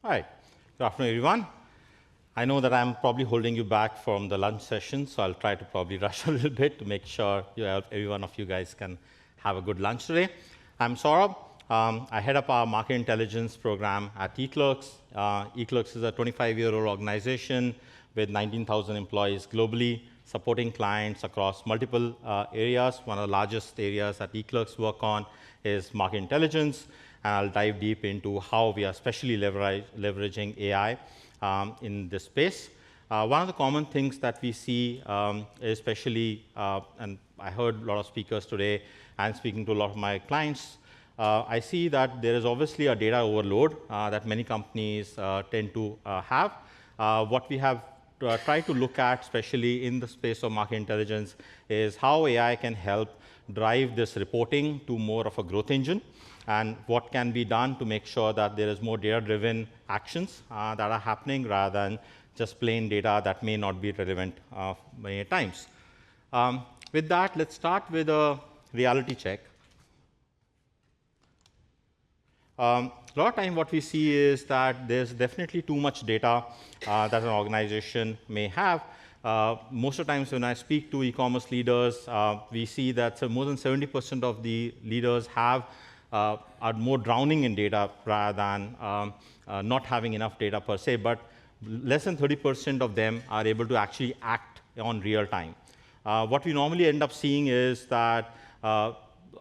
All right. Good afternoon, everyone. I know that I'm probably holding you back from the lunch session, so I'll try to probably rush a little bit to make sure every one of you guys can have a good lunch today. I'm Saurabh. I head up our market intelligence program at eClerx. eClerx is a 25-year-old organization with 19,000 employees globally, supporting clients across multiple areas. One of the largest areas that eClerx work on is market intelligence. And I'll dive deep into how we are especially leveraging AI in this space. One of the common things that we see, especially, and I heard a lot of speakers today and speaking to a lot of my clients, I see that there is obviously a data overload that many companies tend to have. What we have tried to look at, especially in the space of market intelligence, is how AI can help drive this reporting to more of a growth engine, and what can be done to make sure that there is more data-driven actions that are happening rather than just plain data that may not be relevant many times. With that, let's start with a reality check. A lot of time what we see is that there's definitely too much data that an organization may have. Most of the times when I speak to e-commerce leaders, we see that more than 70% of the leaders are more drowning in data rather than not having enough data per se, but less than 30% of them are able to actually act on real time. What we normally end up seeing is that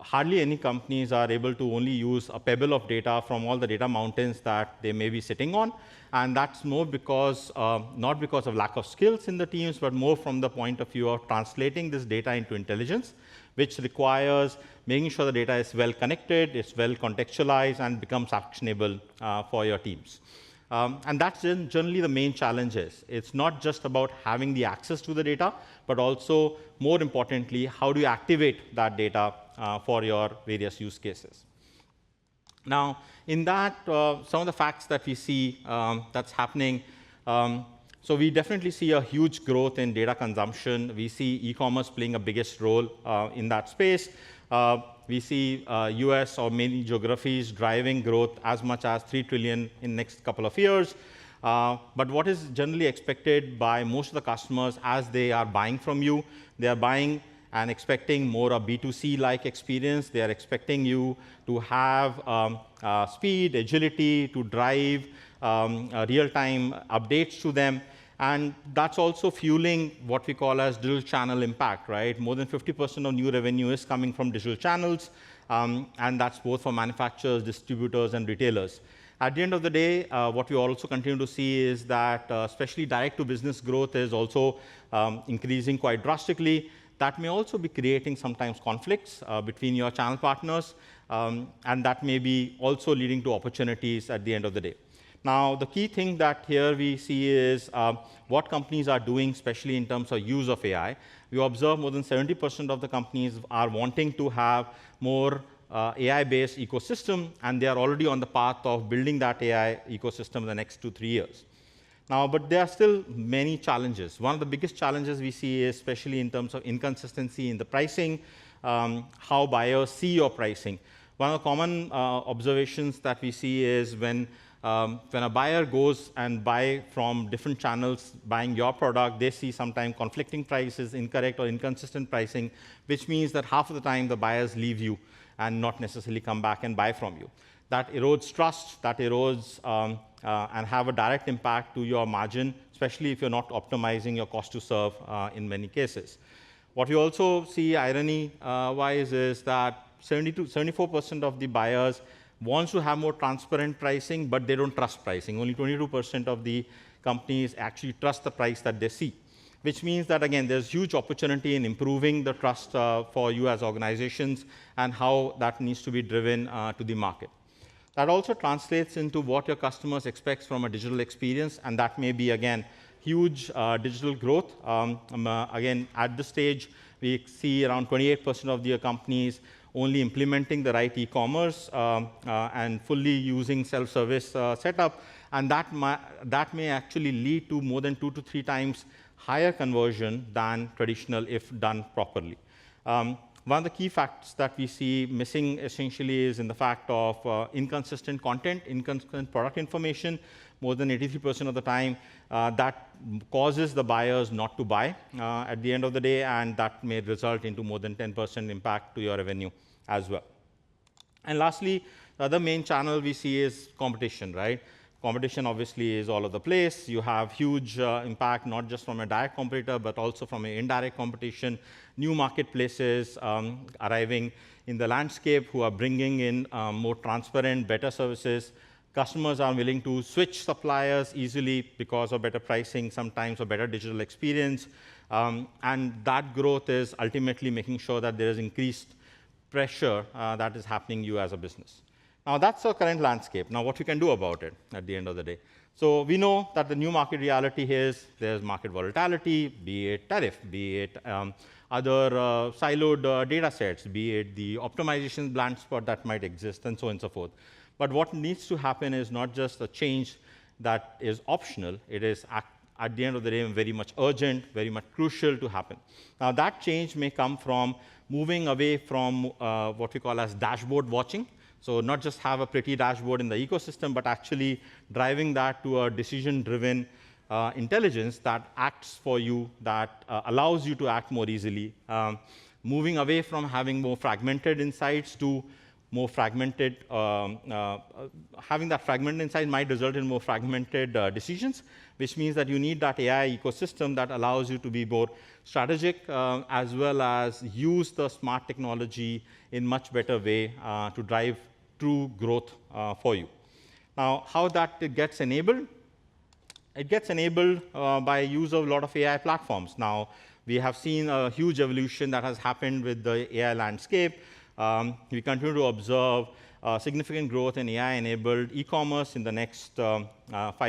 hardly any companies are able to only use a pebble of data from all the data mountains that they may be sitting on. And that's more because, not because of lack of skills in the teams, but more from the point of view of translating this data into intelligence, which requires making sure the data is well connected, it's well contextualized, and becomes actionable for your teams. And that's generally the main challenge is. It's not just about having the access to the data, but also, more importantly, how do you activate that data for your various use cases. Now, in that, some of the facts that we see that's happening, so we definitely see a huge growth in data consumption. We see e-commerce playing a biggest role in that space. We see US or many geographies driving growth as much as $3 trillion in the next couple of years. But what is generally expected by most of the customers as they are buying from you, they are buying and expecting more a B2C-like experience. They are expecting you to have speed, agility, to drive real-time updates to them. And that's also fueling what we call as digital channel impact, right? More than 50% of new revenue is coming from digital channels, and that's both for manufacturers, distributors, and retailers. At the end of the day, what we also continue to see is that especially direct-to-business growth is also increasing quite drastically. That may also be creating sometimes conflicts between your channel partners, and that may be also leading to opportunities at the end of the day. Now, the key thing that here we see is what companies are doing, especially in terms of use of AI. We observe more than 70% of the companies are wanting to have more AI-based ecosystem, and they are already on the path of building that AI ecosystem in the next 2-3 years. Now, but there are still many challenges. One of the biggest challenges we see is especially in terms of inconsistency in the pricing, how buyers see your pricing. One of the common observations that we see is when a buyer goes and buy from different channels buying your product, they see sometimes conflicting prices, incorrect or inconsistent pricing, which means that half of the time the buyers leave you and not necessarily come back and buy from you. That erodes trust, that erodes and have a direct impact to your margin, especially if you're not optimizing your cost to serve in many cases. What we also see irony-wise is that 74% of the buyers wants to have more transparent pricing, but they don't trust pricing. Only 22% of the companies actually trust the price that they see, which means that, again, there's huge opportunity in improving the trust for you as organizations and how that needs to be driven to the market. That also translates into what your customers expect from a digital experience, and that may be, again, huge digital growth. Again, at this stage, we see around 28% of the companies only implementing the right e-commerce and fully using self-service setup, and that may actually lead to more than 2 to 3 times higher conversion than traditional if done properly. One of the key facts that we see missing essentially is in the fact of inconsistent content, inconsistent product information, more than 83% of the time. That causes the buyers not to buy at the end of the day, and that may result into more than 10% impact to your revenue as well. And lastly, the other main channel we see is competition, right? Competition obviously is all over the place. You have huge impact, not just from a direct competitor, but also from an indirect competition. New marketplaces arriving in the landscape who are bringing in more transparent, better services. Customers are willing to switch suppliers easily because of better pricing, sometimes, or better digital experience. And that growth is ultimately making sure that there is increased pressure that is happening you as a business. Now, that's our current landscape. Now, what we can do about it at the end of the day. So we know that the new market reality is there's market volatility, be it tariff, be it other siloed data sets, be it the optimization blind spot that might exist, and so on and so forth. But what needs to happen is not just a change that is optional. It is, at the end of the day, very much urgent, very much crucial to happen. Now, that change may come from moving away from what we call as dashboard watching. So not just have a pretty dashboard in the ecosystem, but actually driving that to a decision-driven intelligence that acts for you, that allows you to act more easily. Moving away from having more fragmented insights to more fragmented, having that fragmented insight might result in more fragmented decisions, which means that you need that AI ecosystem that allows you to be more strategic, as well as use the smart technology in much better way to drive true growth for you. Now, how that gets enabled? It gets enabled by use of a lot of AI platforms. Now, we have seen a huge evolution that has happened with the AI landscape. We continue to observe significant growth in AI-enabled e-commerce in the next 5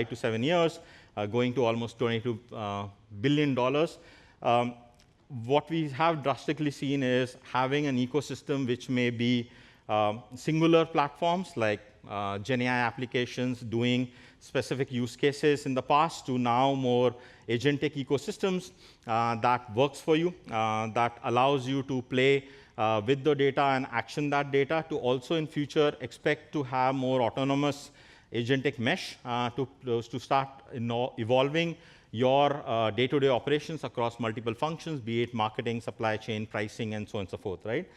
to 7 years, going to almost $22 billion. What we have drastically seen is having an ecosystem which may be singular platforms like Gen AI applications doing specific use cases in the past to now more agentic ecosystems that works for you, that allows you to play with the data and action that data, to also in future expect to have more autonomous agentic mesh to start evolving your day-to-day operations across multiple functions, be it marketing, supply chain, pricing, and so on and so forth, right?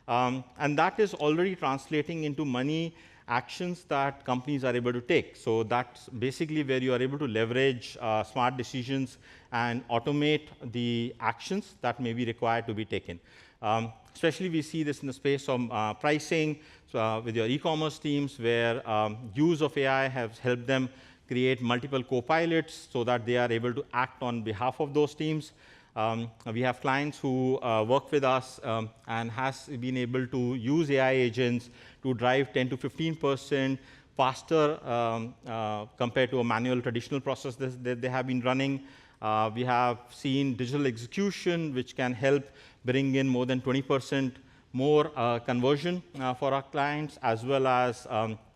And that is already translating into many actions that companies are able to take. So that's basically where you are able to leverage smart decisions and automate the actions that may be required to be taken. Especially we see this in the space of pricing, so, with your e-commerce teams, where use of AI has helped them create multiple co-pilots so that they are able to act on behalf of those teams. We have clients who work with us and has been able to use AI agents to drive 10 to 15% faster compared to a manual traditional process that they have been running. We have seen digital execution, which can help bring in more than 20% more conversion for our clients, as well as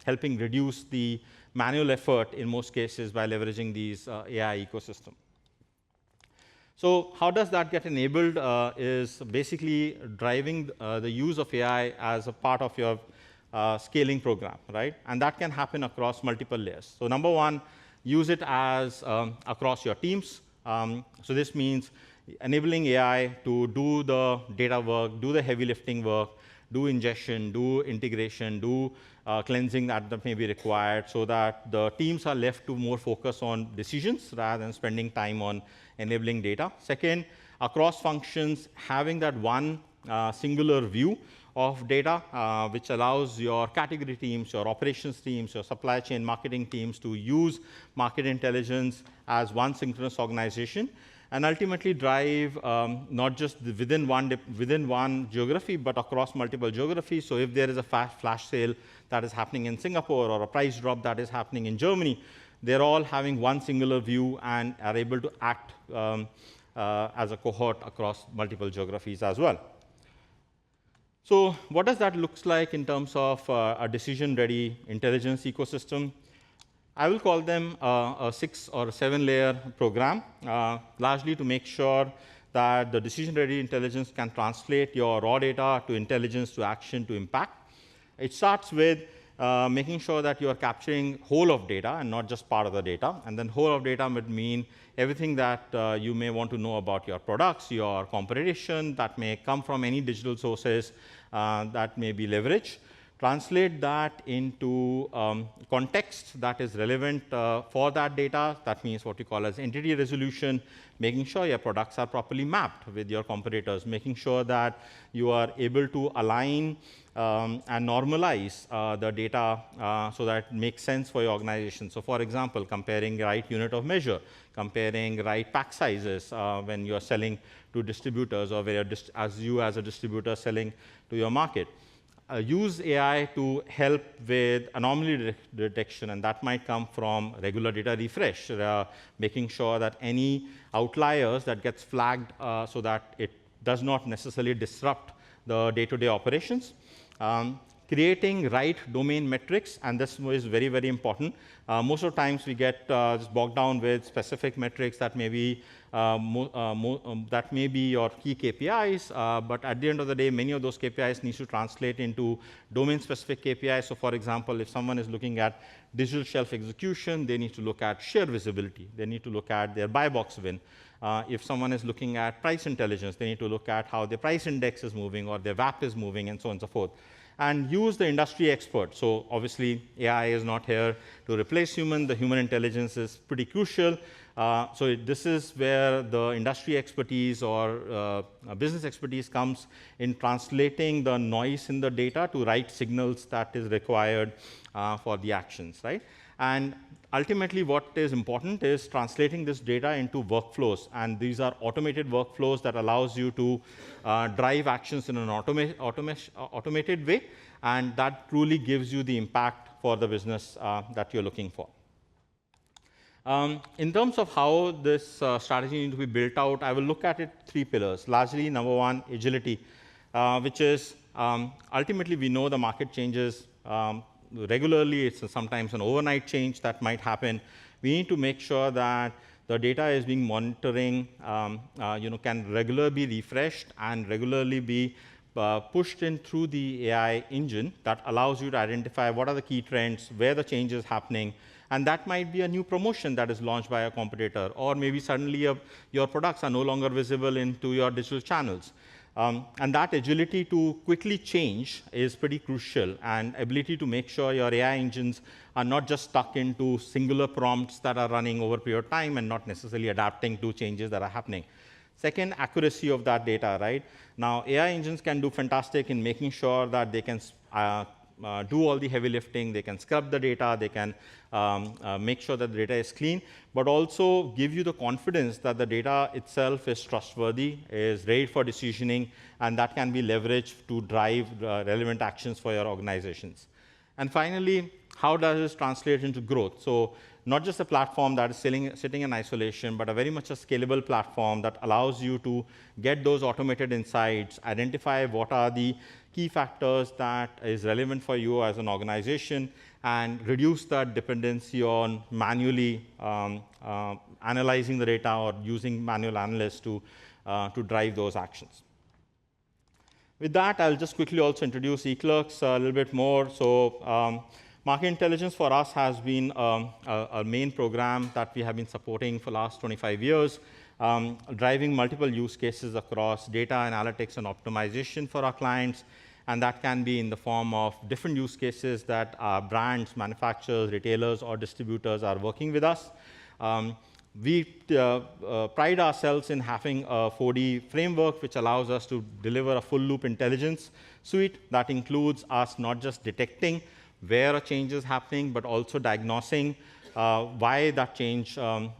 helping reduce the manual effort in most cases by leveraging these AI ecosystem. So how does that get enabled is basically driving the use of AI as a part of your scaling program, right? And that can happen across multiple layers. So number one, use it as across your teams. So this means enabling AI to do the data work, do the heavy lifting work, do ingestion, do integration, do cleansing that may be required, so that the teams are left to more focus on decisions rather than spending time on enabling data. Second, across functions, having that one singular view of data, which allows your category teams, your operations teams, your supply chain marketing teams to use market intelligence as one synchronous organization, and ultimately drive not just within one geography, but across multiple geographies. So if there is a flash sale that is happening in Singapore or a price drop that is happening in Germany, they're all having one singular view and are able to act as a cohort across multiple geographies as well. So what does that look like in terms of a decision-ready intelligence ecosystem? I will call them a 6 or 7 layer program, largely to make sure that the decision-ready intelligence can translate your raw data to intelligence, to action, to impact. It starts with making sure that you are capturing whole of data and not just part of the data. And then whole of data would mean everything that you may want to know about your products, your competition, that may come from any digital sources that may be leveraged. Translate that into context that is relevant for that data. That means what we call as entity resolution, making sure your products are properly mapped with your competitors, making sure that you are able to align and normalize the data so that it makes sense for your organization. So for example, comparing right unit of measure, comparing right pack sizes when you're selling to distributors or where as a distributor selling to your market. Use AI to help with anomaly detection, and that might come from regular data refresh, making sure that any outliers that gets flagged so that it does not necessarily disrupt the day-to-day operations. Creating right domain metrics, and this is very, very important. Most of the times we get bogged down with specific metrics that may be your key KPIs, but at the end of the day, many of those KPIs need to translate into domain-specific KPIs. So for example, if someone is looking at digital shelf execution, they need to look at share visibility. They need to look at their buy box win. If someone is looking at price intelligence, they need to look at how their price index is moving or their VAP is moving and so on and so forth. And use the industry expert. So obviously, AI is not here to replace human. The human intelligence is pretty crucial. So this is where the industry expertise or business expertise comes in translating the noise in the data to right signals that is required for the actions, right? And ultimately, what is important is translating this data into workflows. And these are automated workflows that allows you to drive actions in an automated way. And that truly gives you the impact for the business that you're looking for. In terms of how this strategy needs to be built out, I will look at it 3 pillars. Largely, number 1, agility, which is ultimately we know the market changes regularly. It's sometimes an overnight change that might happen. We need to make sure that the data is being monitoring, can regularly be refreshed and regularly be pushed in through the AI engine that allows you to identify what are the key trends, where the change is happening. And that might be a new promotion that is launched by a competitor, or maybe suddenly your products are no longer visible into your digital channels. And that agility to quickly change is pretty crucial, and ability to make sure your AI engines are not just stuck into singular prompts that are running over a period of time and not necessarily adapting to changes that are happening. Second, accuracy of that data, right? Now, AI engines can do fantastic in making sure that they can do all the heavy lifting, they can scrub the data, they can make sure that the data is clean, but also give you the confidence that the data itself is trustworthy, is ready for decisioning, and that can be leveraged to drive relevant actions for your organizations. And finally, how does this translate into growth? So not just a platform that is sitting in isolation, but a very much a scalable platform that allows you to get those automated insights, identify what are the key factors that is relevant for you as an organization, and reduce that dependency on manually analyzing the data or using manual analysts to drive those actions. With that, I'll just quickly also introduce eClerx a little bit more. So market intelligence for us has been a main program that we have been supporting for the last 25 years, driving multiple use cases across data analytics and optimization for our clients. And that can be in the form of different use cases that our brands, manufacturers, retailers, or distributors are working with us. We pride ourselves in having a 4D framework, which allows us to deliver a full loop intelligence suite that includes us not just detecting where a change is happening, but also diagnosing why that change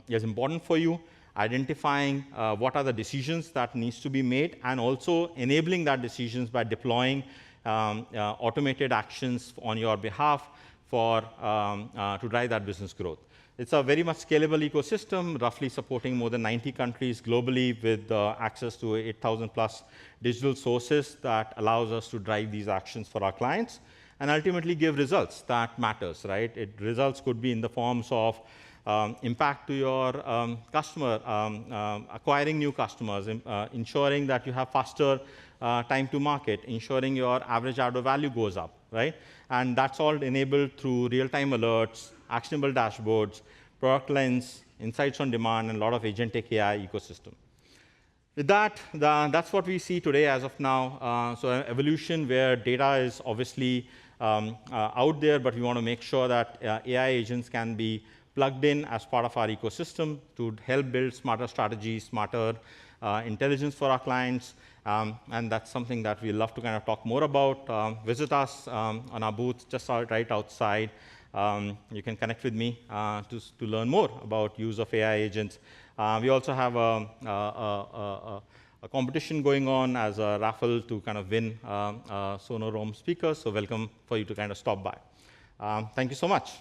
is important for you, identifying what are the decisions that needs to be made, and also enabling that decisions by deploying automated actions on your behalf to drive that business growth. It's a very much scalable ecosystem, roughly supporting more than 90 countries globally with access to 8,000 plus digital sources that allows us to drive these actions for our clients and ultimately give results that matters, right? Results could be in the forms of impact to your customer, acquiring new customers, ensuring that you have faster time to market, ensuring your average order value goes up, right? And that's all enabled through real-time alerts, actionable dashboards, product lens, insights on demand, and a lot of agentic AI ecosystem. With that, that's what we see today as of now. So an evolution where data is obviously out there, but we want to make sure that AI agents can be plugged in as part of our ecosystem to help build smarter strategies, smarter intelligence for our clients. And that's something that we love to kind of talk more about. Visit us on our booth just right outside. You can connect with me to learn more about use of AI agents. We also have a competition going on as a raffle to kind of win Sono Roam speakers. So welcome for you to kind of stop by. Thank you so much.